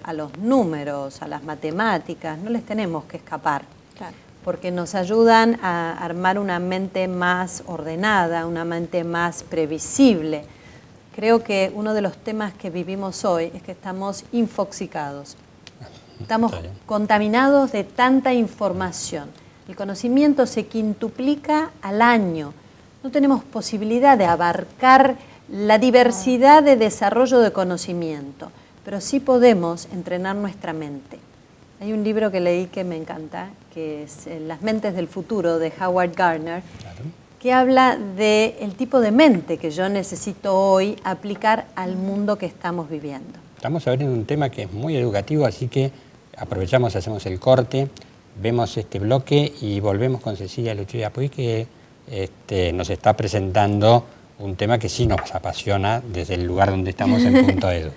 a los números, a las matemáticas, no les tenemos que escapar. claro. Porque nos ayudan a armar una mente más ordenada, una mente más previsible. Creo que uno de los temas que vivimos hoy es que estamos infoxicados. Estamos contaminados de tanta información. El conocimiento se quintuplica al año. No tenemos posibilidad de abarcar la diversidad de desarrollo de conocimiento, pero sí podemos entrenar nuestra mente. Hay un libro que leí que me encanta, que es Las mentes del futuro, de Howard Gardner, que habla del tipo de mente que yo necesito hoy aplicar al mundo que estamos viviendo. Estamos abriendo un tema que es muy educativo, así que aprovechamos, hacemos el corte, vemos este bloque y volvemos con Cecilia Lucia Puig, que nos está presentando un tema que sí nos apasiona desde el lugar donde estamos en Punto Edu.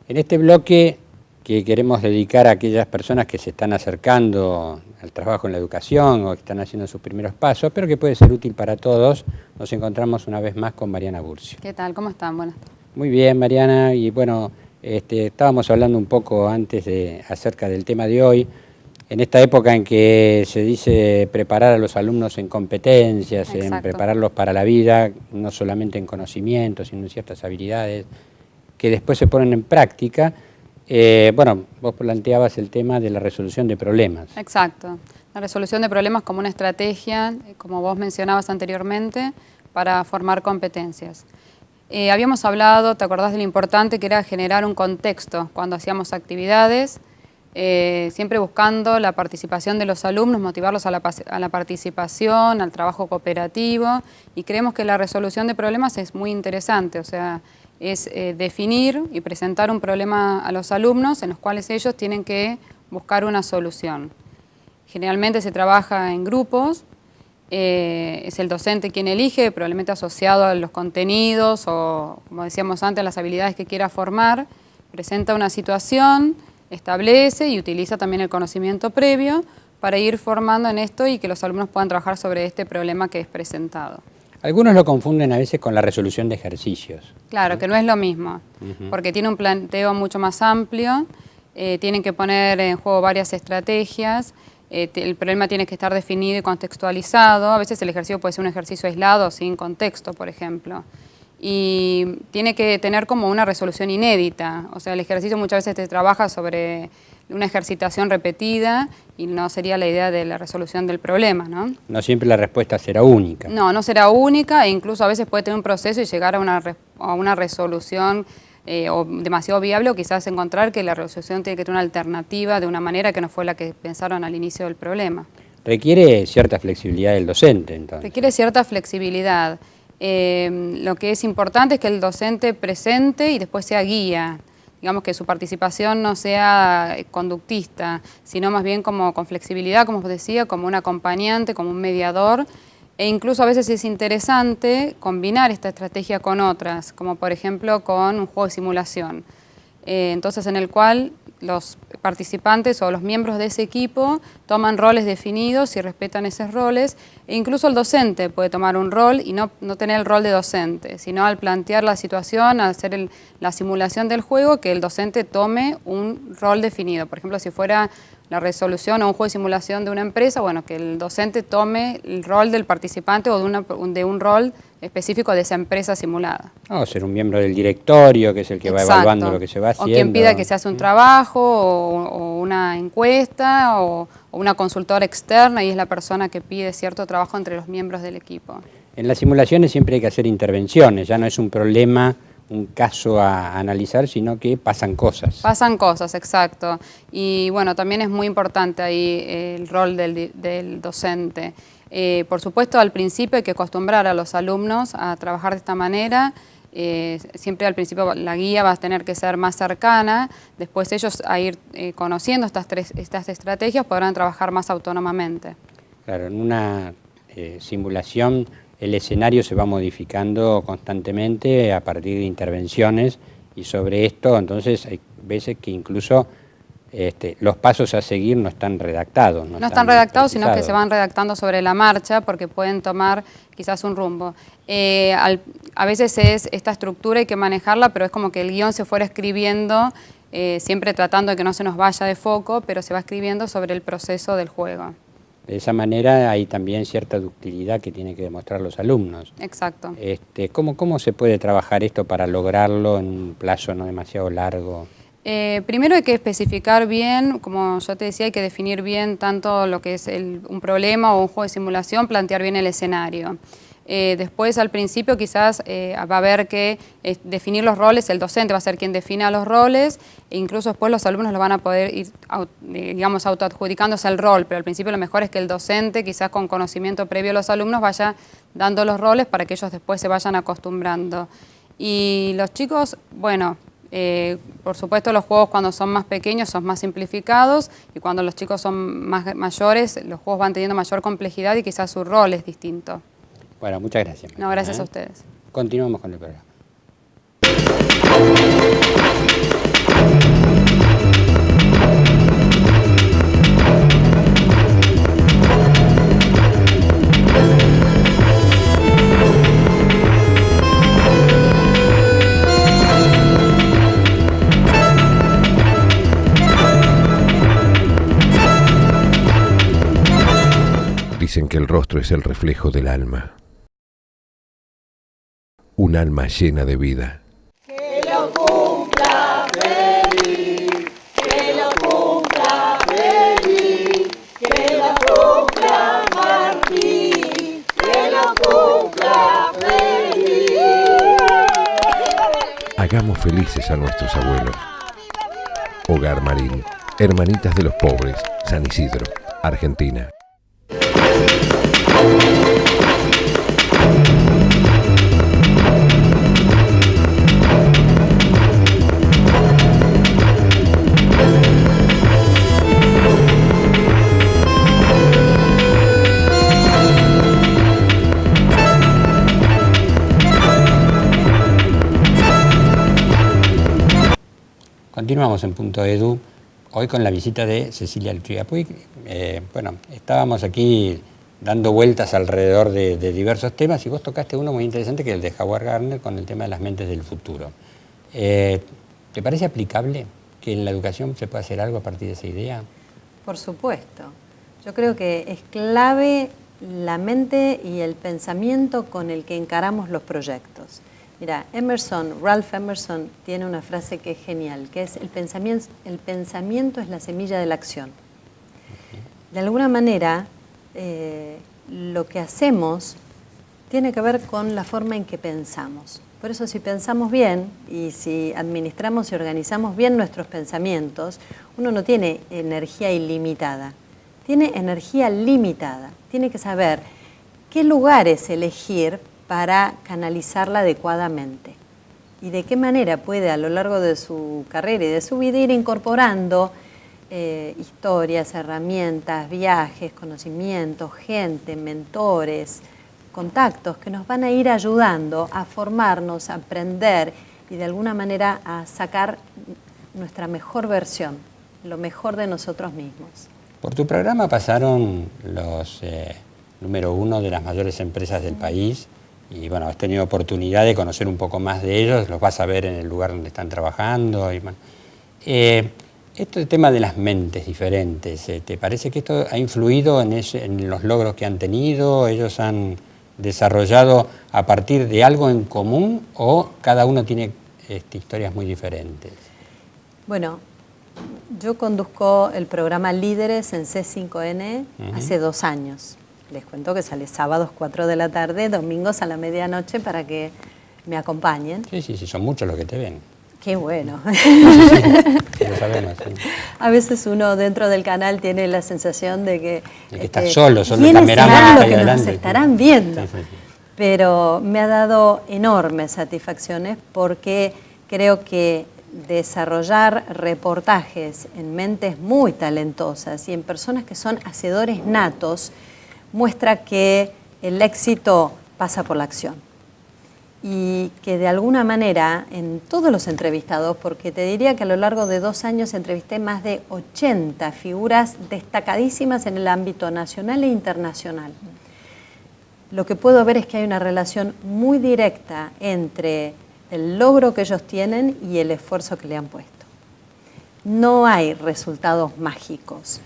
En este bloque que queremos dedicar a aquellas personas que se están acercando al trabajo en la educación o que están haciendo sus primeros pasos, pero que puede ser útil para todos, nos encontramos una vez más con Mariana Burcio. ¿Qué tal? ¿Cómo están? Buenas tardes. Muy bien, Mariana, y bueno, estábamos hablando un poco antes acerca del tema de hoy. En esta época en que se dice preparar a los alumnos en competencias, Exacto. en prepararlos para la vida, no solamente en conocimientos, sino en ciertas habilidades que después se ponen en práctica. Bueno, vos planteabas el tema de la resolución de problemas. Exacto. La resolución de problemas como una estrategia, como vos mencionabas anteriormente, para formar competencias. Habíamos hablado, ¿te acordás de lo importante que era generar un contexto cuando hacíamos actividades? Siempre buscando la participación de los alumnos, motivarlos a la participación, al trabajo cooperativo, y creemos que la resolución de problemas es muy interesante, o sea, es definir y presentar un problema a los alumnos en los cuales ellos tienen que buscar una solución. Generalmente se trabaja en grupos, es el docente quien elige, probablemente asociado a los contenidos o, como decíamos antes, a las habilidades que quiera formar, presenta una situación, establece y utiliza también el conocimiento previo para ir formando en esto y que los alumnos puedan trabajar sobre este problema que es presentado. Algunos lo confunden a veces con la resolución de ejercicios. Claro, que no es lo mismo, porque tiene un planteo mucho más amplio, tienen que poner en juego varias estrategias, el problema tiene que estar definido y contextualizado, a veces el ejercicio puede ser un ejercicio aislado, sin contexto, por ejemplo, y tiene que tener como una resolución inédita, o sea, el ejercicio muchas veces te trabaja sobre una ejercitación repetida y no sería la idea de la resolución del problema, ¿no? No siempre la respuesta será única. No, no será única e incluso a veces puede tener un proceso y llegar a una resolución o demasiado viable, o quizás encontrar que la resolución tiene que tener una alternativa de una manera que no fue la que pensaron al inicio del problema. Requiere cierta flexibilidad del docente, entonces. Requiere cierta flexibilidad. Lo que es importante es que el docente presente y después sea guía. Digamos que su participación no sea conductista, sino más bien como con flexibilidad, como os decía, como un acompañante, como un mediador. E incluso a veces es interesante combinar esta estrategia con otras, como por ejemplo con un juego de simulación. Entonces, en el cual los participantes o los miembros de ese equipo toman roles definidos y respetan esos roles, e incluso el docente puede tomar un rol y no tener el rol de docente, sino al plantear la situación, al hacer la simulación del juego, que el docente tome un rol definido. Por ejemplo, si fuera la resolución o un juego de simulación de una empresa, bueno, que el docente tome el rol del participante o de un rol específico de esa empresa simulada. O ser un miembro del directorio, que es el que va evaluando lo que se va haciendo. O quien pida que se hace un trabajo, o una encuesta, o una consultora externa, y es la persona que pide cierto trabajo entre los miembros del equipo. En las simulaciones siempre hay que hacer intervenciones, ya no es un problema, un caso a analizar, sino que pasan cosas. Pasan cosas, exacto. Y bueno, también es muy importante ahí el rol del docente. Por supuesto, al principio hay que acostumbrar a los alumnos a trabajar de esta manera. Siempre al principio la guía va a tener que ser más cercana, después ellos a ir conociendo estas estrategias podrán trabajar más autónomamente. Claro, en una simulación el escenario se va modificando constantemente a partir de intervenciones, y sobre esto entonces hay veces que incluso los pasos a seguir no están redactados. No están redactados, sino que se van redactando sobre la marcha, porque pueden tomar quizás un rumbo. A veces esta estructura hay que manejarla, pero es como que el guión se fuera escribiendo, siempre tratando de que no se nos vaya de foco, pero se va escribiendo sobre el proceso del juego. De esa manera hay también cierta ductilidad que tienen que demostrar los alumnos. Exacto. ¿Cómo se puede trabajar esto para lograrlo en un plazo no demasiado largo? Primero hay que especificar bien, como yo te decía, hay que definir bien tanto lo que es un problema o un juego de simulación, plantear bien el escenario. Después, al principio, quizás va a haber que definir los roles, el docente va a ser quien defina los roles, e incluso después los alumnos lo van a poder ir, digamos, autoadjudicándose el rol, pero al principio lo mejor es que el docente, quizás con conocimiento previo a los alumnos, vaya dando los roles para que ellos después se vayan acostumbrando. Y los chicos, bueno, por supuesto los juegos cuando son más pequeños son más simplificados, y cuando los chicos son más mayores, los juegos van teniendo mayor complejidad y quizás su rol es distinto. Bueno, muchas gracias. No, gracias a ustedes. Continuamos con el programa. Dicen que el rostro es el reflejo del alma. Un alma llena de vida. Que lo cumpla feliz, que lo cumpla feliz, que lo cumpla Martín, que lo cumpla feliz. Hagamos felices a nuestros abuelos. Hogar Marín, Hermanitas de los Pobres, San Isidro, Argentina. Continuamos en Punto Edu, hoy con la visita de Cecilia Lucía Puig. Bueno, estábamos aquí dando vueltas alrededor de diversos temas, y vos tocaste uno muy interesante, que es el de Howard Gardner, con el tema de las mentes del futuro. ¿Te parece aplicable que en la educación se pueda hacer algo a partir de esa idea? Por supuesto. Yo creo que es clave la mente y el pensamiento con el que encaramos los proyectos. Mira, Ralph Emerson tiene una frase que es genial, que es el pensamiento es la semilla de la acción. De alguna manera, lo que hacemos tiene que ver con la forma en que pensamos. Por eso si pensamos bien y si administramos y organizamos bien nuestros pensamientos, uno no tiene energía ilimitada, tiene energía limitada. Tiene que saber qué lugares elegir para canalizarla adecuadamente y de qué manera puede a lo largo de su carrera y de su vida ir incorporando historias, herramientas, viajes, conocimientos, gente, mentores, contactos que nos van a ir ayudando a formarnos, a aprender y de alguna manera a sacar nuestra mejor versión, lo mejor de nosotros mismos. Por tu programa pasaron los número 1 de las mayores empresas del país y bueno, has tenido oportunidad de conocer un poco más de ellos, los vas a ver en el lugar donde están trabajando. Y, bueno, este tema de las mentes diferentes, ¿te parece que esto ha influido en los logros que han tenido? ¿Ellos han desarrollado a partir de algo en común o cada uno tiene historias muy diferentes? Bueno, yo conduzco el programa Líderes en C5N hace 2 años. Les cuento que sale sábados 4 de la tarde, domingos a la medianoche para que me acompañen. Sí, son muchos los que te ven. Qué bueno. Sí, lo sabemos, sí. A veces uno dentro del canal tiene la sensación de que estás solo el ¿quiénes cameraman serán los ahí que adelante? nos estarán viendo? Sí. Pero me ha dado enormes satisfacciones porque creo que desarrollar reportajes en mentes muy talentosas y en personas que son hacedores natos muestra que el éxito pasa por la acción. Y que de alguna manera en todos los entrevistados, porque te diría que a lo largo de 2 años entrevisté más de 80 figuras destacadísimas en el ámbito nacional e internacional. Lo que puedo ver es que hay una relación muy directa entre el logro que ellos tienen y el esfuerzo que le han puesto. No hay resultados mágicos.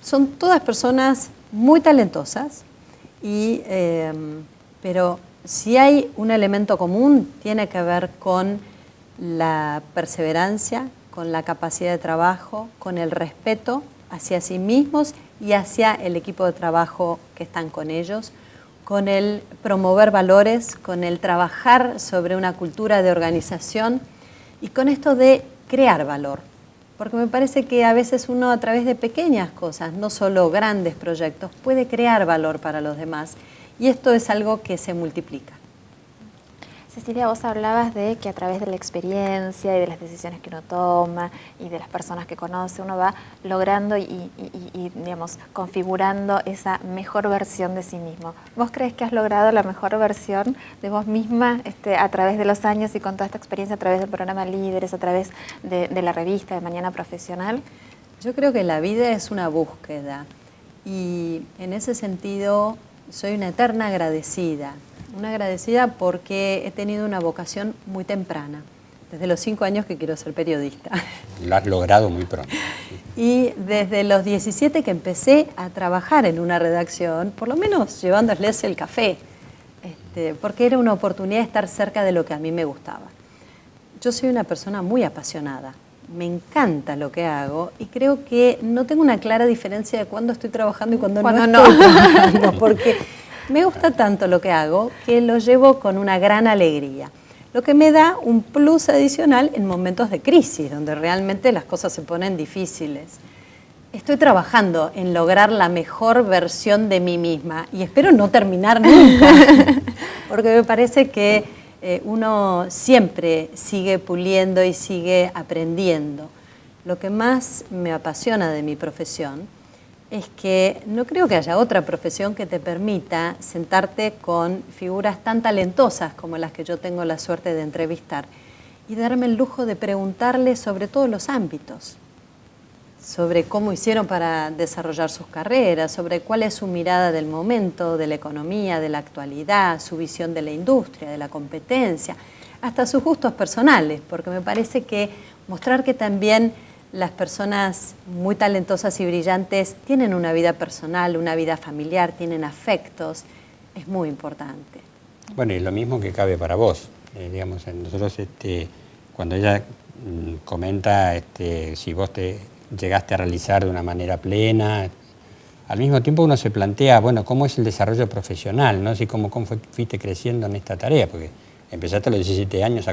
Son todas personas muy talentosas, pero si hay un elemento común, tiene que ver con la perseverancia, con la capacidad de trabajo, con el respeto hacia sí mismos y hacia el equipo de trabajo que están con ellos, con el promover valores, con el trabajar sobre una cultura de organización y con esto de crear valor. Porque me parece que a veces uno a través de pequeñas cosas, no solo grandes proyectos, puede crear valor para los demás. Y esto es algo que se multiplica. Cecilia, vos hablabas de que a través de la experiencia y de las decisiones que uno toma y de las personas que conoce, uno va logrando y digamos, configurando esa mejor versión de sí mismo. ¿Vos crees que has logrado la mejor versión de vos misma a través de los años y con toda esta experiencia, a través del programa Líderes, a través de la revista de Mañana Profesional? Yo creo que la vida es una búsqueda y en ese sentido soy una eterna agradecida. Una agradecida porque he tenido una vocación muy temprana, desde los 5 años que quiero ser periodista. Lo has logrado muy pronto. Y desde los 17 que empecé a trabajar en una redacción, por lo menos llevándoles el café, porque era una oportunidad de estar cerca de lo que a mí me gustaba. Yo soy una persona muy apasionada, me encanta lo que hago y creo que no tengo una clara diferencia de cuándo estoy trabajando y cuándo no estoy trabajando, porque me gusta tanto lo que hago que lo llevo con una gran alegría, lo que me da un plus adicional en momentos de crisis, donde realmente las cosas se ponen difíciles. Estoy trabajando en lograr la mejor versión de mí misma y espero no terminar nunca, porque me parece que uno siempre sigue puliendo y sigue aprendiendo. Lo que más me apasiona de mi profesión es que no creo que haya otra profesión que te permita sentarte con figuras tan talentosas como las que yo tengo la suerte de entrevistar y darme el lujo de preguntarles sobre todos los ámbitos, sobre cómo hicieron para desarrollar sus carreras, sobre cuál es su mirada del momento, de la economía, de la actualidad, su visión de la industria, de la competencia, hasta sus gustos personales, porque me parece que mostrar que también las personas muy talentosas y brillantes tienen una vida personal, una vida familiar, tienen afectos, es muy importante. Bueno, y lo mismo que cabe para vos. Digamos, nosotros, cuando ella comenta si vos te llegaste a realizar de una manera plena, al mismo tiempo uno se plantea, bueno, ¿cómo es el desarrollo profesional? ¿No? Así como cómo fuiste creciendo en esta tarea, porque empezaste a los 17 años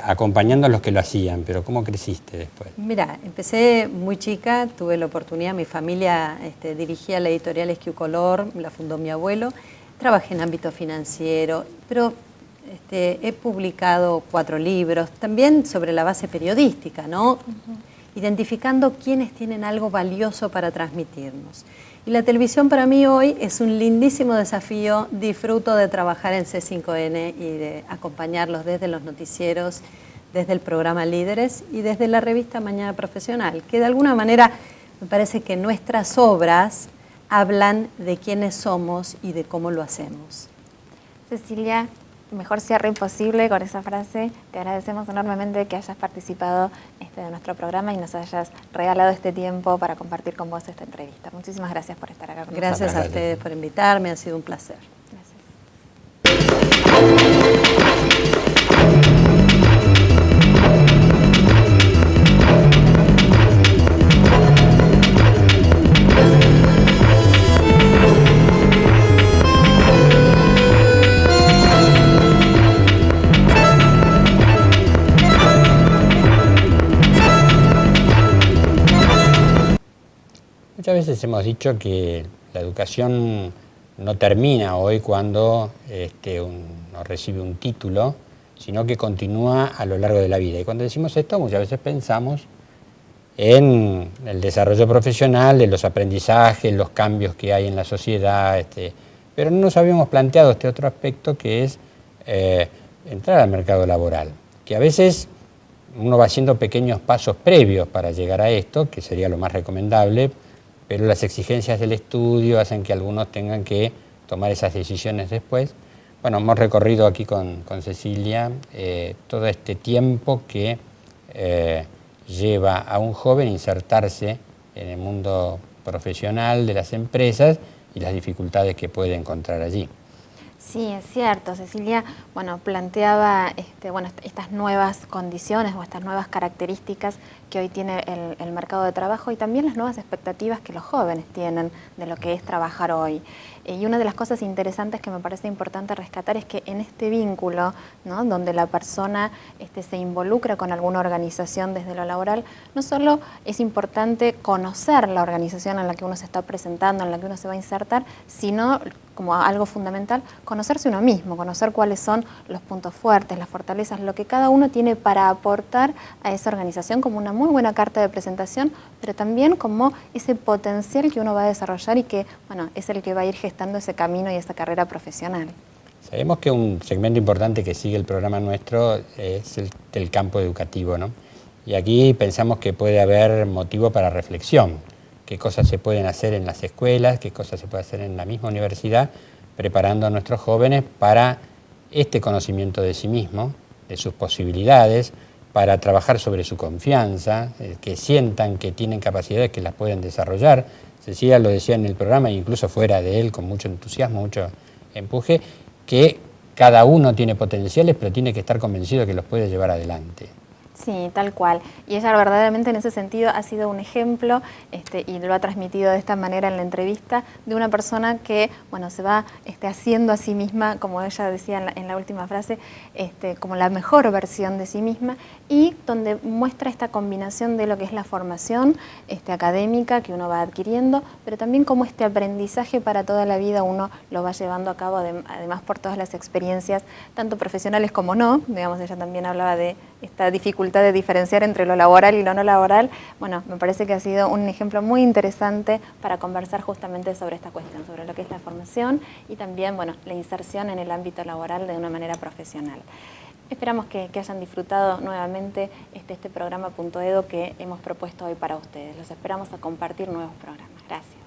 acompañando a los que lo hacían, pero ¿cómo creciste después? Mira, empecé muy chica, tuve la oportunidad, mi familia dirigía la editorial Esquiucolor, la fundó mi abuelo, trabajé en ámbito financiero, pero he publicado 4 libros, también sobre la base periodística, ¿no? Identificando quiénes tienen algo valioso para transmitirnos. Y la televisión para mí hoy es un lindísimo desafío. Disfruto de trabajar en C5N y de acompañarlos desde los noticieros, desde el programa Líderes y desde la revista Mañana Profesional, que de alguna manera me parece que nuestras obras hablan de quiénes somos y de cómo lo hacemos. Cecilia, mejor cierre imposible con esa frase. Te agradecemos enormemente que hayas participado de nuestro programa y nos hayas regalado este tiempo para compartir con vos esta entrevista. Muchísimas gracias por estar acá con nosotros. Gracias a ustedes por invitarme, ha sido un placer. Muchas veces hemos dicho que la educación no termina hoy cuando uno recibe un título, sino que continúa a lo largo de la vida. Y cuando decimos esto, muchas veces pensamos en el desarrollo profesional, en los aprendizajes, los cambios que hay en la sociedad, pero no nos habíamos planteado este otro aspecto que es entrar al mercado laboral, que a veces uno va haciendo pequeños pasos previos para llegar a esto, que sería lo más recomendable, pero las exigencias del estudio hacen que algunos tengan que tomar esas decisiones después. Bueno, hemos recorrido aquí con Cecilia todo este tiempo que lleva a un joven insertarse en el mundo profesional de las empresas y las dificultades que puede encontrar allí. Sí, es cierto. Cecilia, planteaba estas nuevas condiciones o estas nuevas características que hoy tiene el mercado de trabajo y también las nuevas expectativas que los jóvenes tienen de lo que es trabajar hoy. Y una de las cosas interesantes que me parece importante rescatar es que en este vínculo, ¿no?, donde la persona se involucra con alguna organización desde lo laboral, no solo es importante conocer la organización en la que uno se está presentando, en la que uno se va a insertar, sino, como algo fundamental, conocerse uno mismo, conocer cuáles son los puntos fuertes, las fortalezas, lo que cada uno tiene para aportar a esa organización como una muy buena carta de presentación, pero también como ese potencial que uno va a desarrollar y que, es el que va a ir gestando ese camino y esa carrera profesional. Sabemos que un segmento importante que sigue el programa nuestro es el del campo educativo, ¿no? Y aquí pensamos que puede haber motivo para reflexión. Qué cosas se pueden hacer en las escuelas, qué cosas se puede hacer en la misma universidad, preparando a nuestros jóvenes para este conocimiento de sí mismo, de sus posibilidades, para trabajar sobre su confianza, que sientan que tienen capacidades que las pueden desarrollar. Cecilia lo decía en el programa, incluso fuera de él, con mucho entusiasmo, mucho empuje, que cada uno tiene potenciales, pero tiene que estar convencido de que los puede llevar adelante. Sí, tal cual. Y ella verdaderamente en ese sentido ha sido un ejemplo y lo ha transmitido de esta manera en la entrevista de una persona que se va haciendo a sí misma, como ella decía en la última frase, como la mejor versión de sí misma, y donde muestra esta combinación de lo que es la formación académica que uno va adquiriendo, pero también como este aprendizaje para toda la vida uno lo va llevando a cabo, además por todas las experiencias, tanto profesionales como no. Digamos, ella también hablaba de esta dificultad de diferenciar entre lo laboral y lo no laboral. Me parece que ha sido un ejemplo muy interesante para conversar justamente sobre esta cuestión, sobre lo que es la formación y también, la inserción en el ámbito laboral de una manera profesional. Esperamos que hayan disfrutado nuevamente este programa Punto Edu que hemos propuesto hoy para ustedes. Los esperamos a compartir nuevos programas. Gracias.